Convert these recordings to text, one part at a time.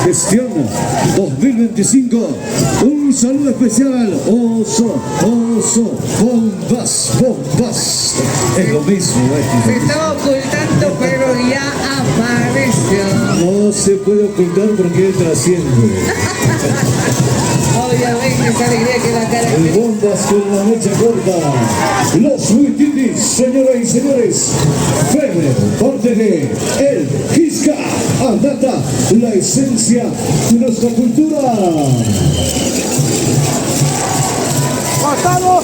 Gestión 2025. Un saludo especial. Oso, bombas. Es lo mismo. Se estaba ocultando, pero ya apareció. No se puede ocultar porque él trasciende. Obviamente esa alegría que la cara. El bombas con la mecha corta. Los Huititis, señoras y señores. Febre, parte de El Quisca. Andata, la esencia de nuestra cultura. ¡Pasamos!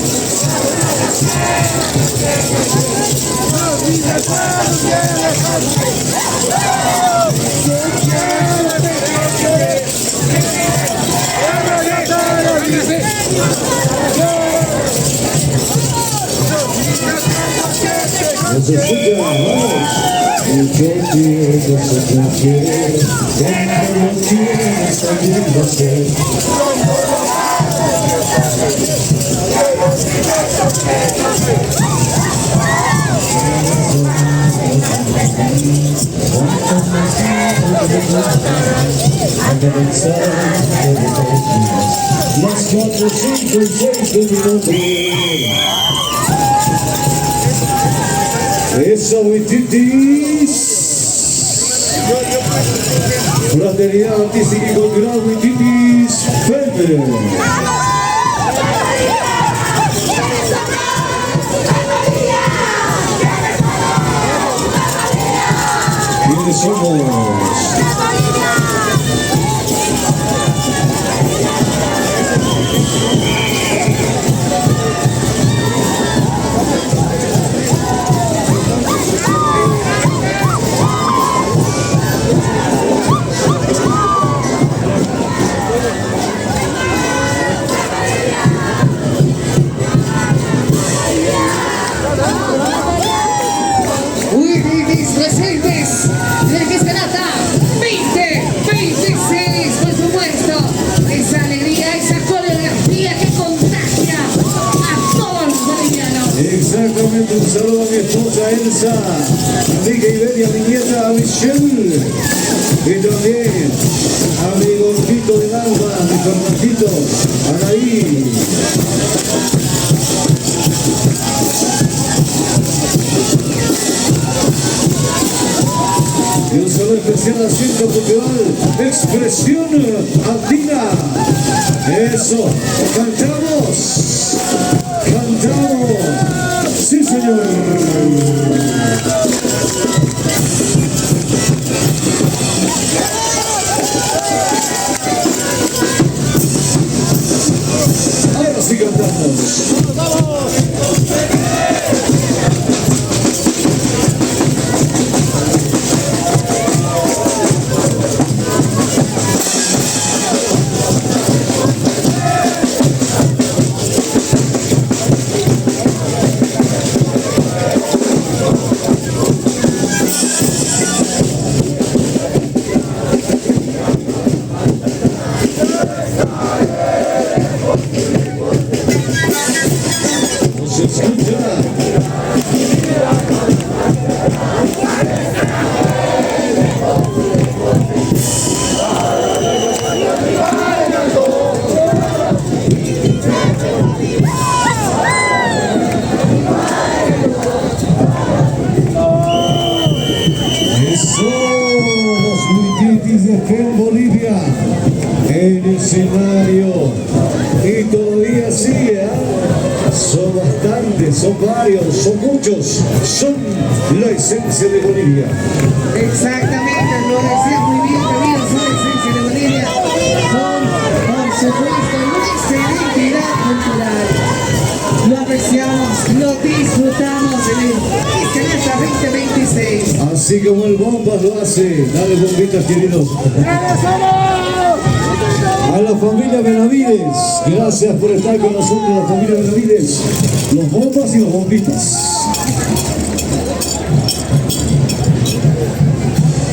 Nos escucha, vamos. El que quiere, nosotros quiere. Cuando lo quiere, también lo sé. Las 4, 5 y 6 de mi nombre. Eso, Huititis. Fraternidad Artística y Cultural Huititis Febre. ¿Quiénes somos? Huititis presentes del Quiscanata 2026, por supuesto. Esa alegría, esa coreografía que contagia a todos los bolivianos. Exactamente, un saludo a mi esposa Elsa, a mi hija Iberia, a mi nieta Michelle, y también a mi gordito del alma, a mi Fernandito, Anaí. Y un saludo especial al Centro Cultural Expresión Andina. Eso, cantamos. Sí, señor. Ahora sí cantamos. Se escucha. Eso, los Huititis de Fe en Bolivia, en escenario, y todavía sigue, son bastantes, son varios, son muchos, son la esencia de Bolivia. Exactamente, lo decía muy bien, también son la esencia de Bolivia. Son, por supuesto, nuestra identidad cultural. Lo apreciamos, lo disfrutamos en el Quiscanata 2026. Así como el Bombas lo hace. Dale, bombitas, queridos. A la familia Benavides, gracias por estar con nosotros, la familia Benavides, los Bombas y los Bombitas.